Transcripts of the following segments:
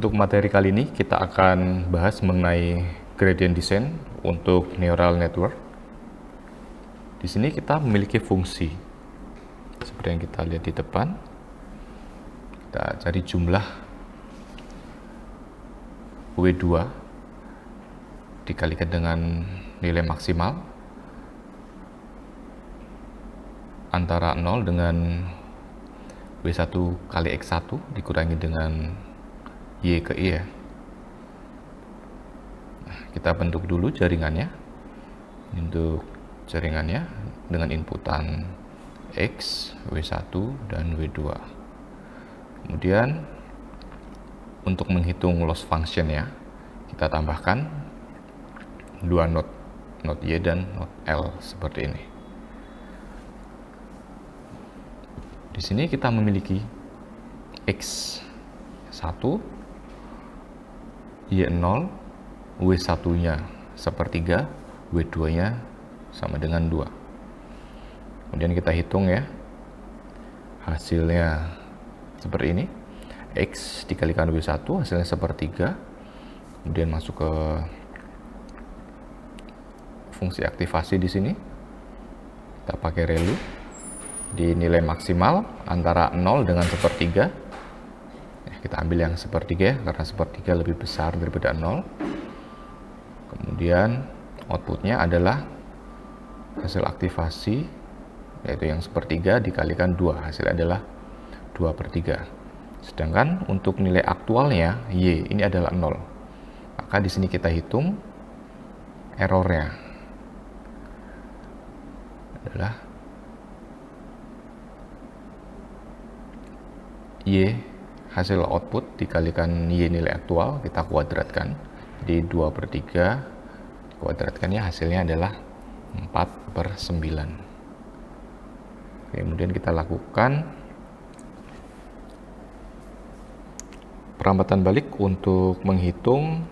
Untuk materi kali ini kita akan bahas mengenai gradient descent untuk neural network. Di sini kita memiliki fungsi seperti yang kita lihat di depan. Kita cari jumlah W2 dikalikan dengan nilai maksimal antara 0 dengan W1 kali X1 dikurangi dengan Y ke I ya. Nah, kita bentuk dulu jaringannya. Untuk jaringannya dengan inputan X, W1, dan W2. Kemudian untuk menghitung loss function ya, kita tambahkan dua not Y dan not L seperti ini. Di sini kita memiliki X1, Y0, W1-nya sepertiga, W2-nya sama dengan 2. Kemudian kita hitung ya, hasilnya seperti ini. X dikalikan W1 hasilnya sepertiga. Kemudian masuk ke fungsi aktivasi di sini. Kita pakai ReLU di nilai maksimal antara 0 dengan sepertiga. Kita ambil yang sepertiga ya, karena sepertiga lebih besar daripada 0. Kemudian outputnya adalah hasil aktivasi, yaitu yang sepertiga dikalikan 2, hasilnya adalah 2/3. Sedangkan untuk nilai aktualnya Y ini adalah 0. Maka di sini kita hitung errornya adalah Y hasil output dikalikan Y nilai aktual, kita kuadratkan. Jadi 2/3 kuadratkan ya, hasilnya adalah 4/9. Kemudian kita lakukan perambatan balik untuk menghitung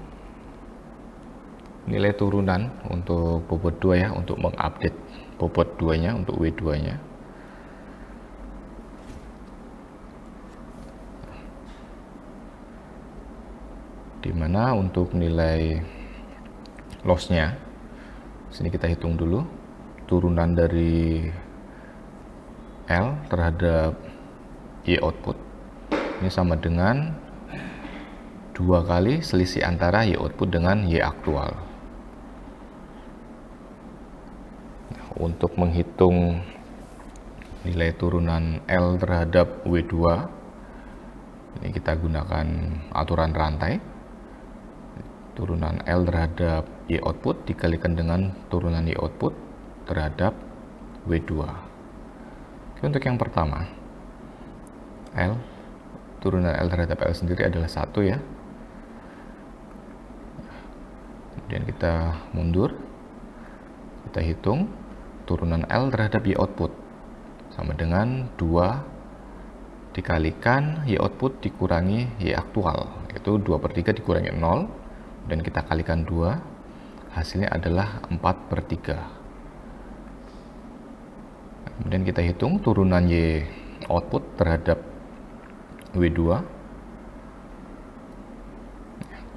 nilai turunan untuk bobot 2 ya, untuk mengupdate bobot 2-nya untuk W2-nya. Dimana untuk nilai loss-nya, sini kita hitung dulu turunan dari L terhadap Y output. Ini sama dengan 2 kali selisih antara Y output dengan Y aktual. Nah, untuk menghitung nilai turunan L terhadap W2, ini kita gunakan aturan rantai. Turunan L terhadap Y output dikalikan dengan turunan Y output terhadap W2. Oke, untuk yang pertama, turunan L terhadap L sendiri adalah 1 ya. Kemudian kita mundur, kita hitung turunan L terhadap Y output sama dengan 2 dikalikan Y output dikurangi Y aktual, yaitu 2/3 dikurangi 0. Dan kita kalikan 2, hasilnya adalah 4/3. Kemudian kita hitung turunan Y output terhadap W2.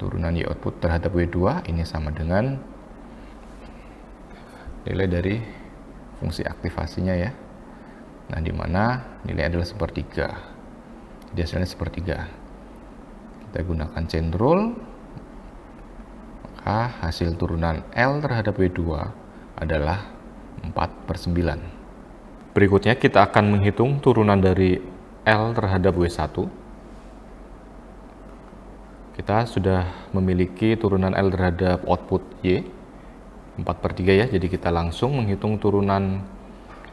Turunan Y output terhadap W2 ini sama dengan nilai dari fungsi aktivasinya ya. Nah, di mana nilai adalah sepertiga. Jadi hasilnya sepertiga. Kita gunakan chain rule. Hasil turunan L terhadap W2 adalah 4/9. Berikutnya kita akan menghitung turunan dari L terhadap W1. Kita sudah memiliki turunan L terhadap output Y 4/3 ya, jadi kita langsung menghitung turunan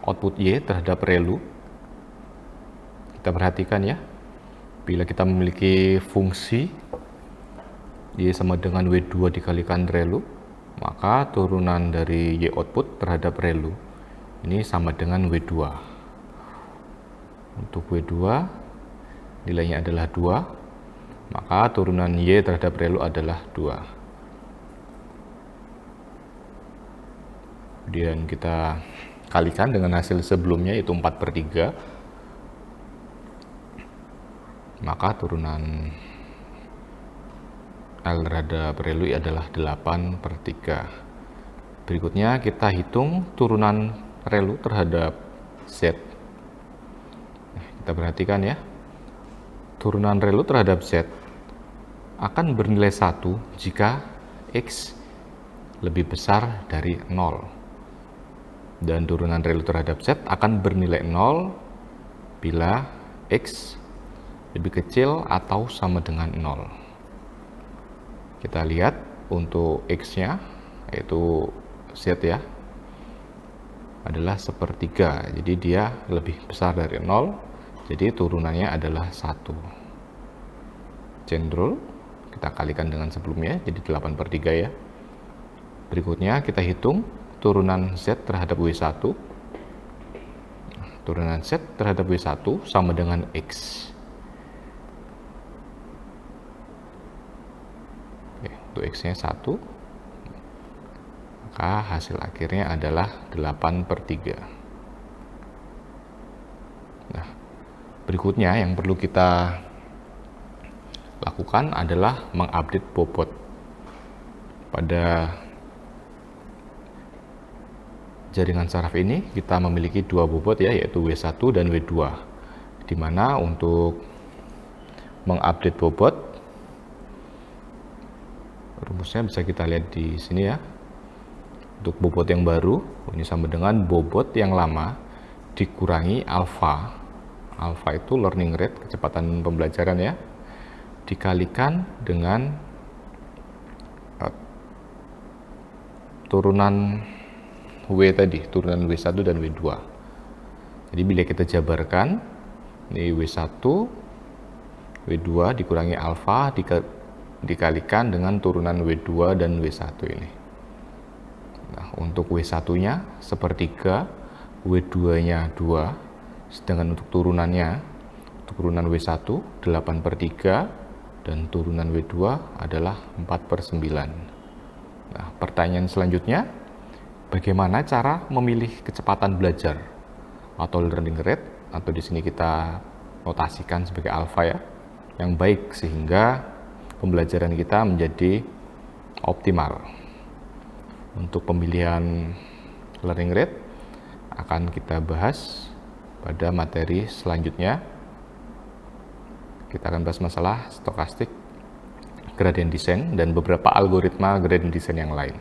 output Y terhadap ReLU. Kita perhatikan ya, bila kita memiliki fungsi Y sama dengan W2 dikalikan ReLU, maka turunan dari Y output terhadap ReLU ini sama dengan W2. Untuk W2 nilainya adalah 2, maka turunan Y terhadap ReLU adalah 2. Kemudian kita kalikan dengan hasil sebelumnya, yaitu 4/3. maka turunan L terhadap relu adalah 8/3. Berikutnya kita hitung turunan relu terhadap Z. Nah, kita perhatikan ya, turunan relu terhadap Z akan bernilai 1 jika X lebih besar dari 0. Dan turunan relu terhadap Z akan bernilai 0 bila X lebih kecil atau sama dengan 0. Kita lihat untuk X-nya, yaitu Z ya, adalah 1/3. Jadi dia lebih besar dari 0, jadi turunannya adalah 1. Chain rule, kita kalikan dengan sebelumnya, jadi 8/3 ya. Berikutnya kita hitung turunan Z terhadap W1. Turunan Z terhadap W1 sama dengan X. Oke, untuk X-nya 1, maka hasil akhirnya adalah 8/3. Nah, berikutnya yang perlu kita lakukan adalah mengupdate bobot. Pada jaringan saraf ini kita memiliki dua bobot ya, yaitu W1 dan W2. Di mana untuk mengupdate bobot, rumusnya bisa kita lihat di sini ya. Untuk bobot yang baru, ini sama dengan bobot yang lama dikurangi alfa. Alfa itu learning rate, kecepatan pembelajaran ya, dikalikan dengan turunan W tadi, turunan W1 dan W2. Jadi bila kita jabarkan, ini W1, W2 dikurangi alfa dikalikan dengan turunan W2 dan W1 ini. Nah, untuk W1-nya 1/3, W2-nya 2, sedangkan untuk turunannya, untuk turunan W1 8/3 dan turunan W2 adalah 4/9. Nah, pertanyaan selanjutnya, bagaimana cara memilih kecepatan belajar atau learning rate, atau di sini kita notasikan sebagai alfa ya, yang baik sehingga pembelajaran kita menjadi optimal. Untuk pemilihan learning rate akan kita bahas pada materi selanjutnya. Kita akan bahas masalah stokastik, gradient descent, dan beberapa algoritma gradient descent yang lain.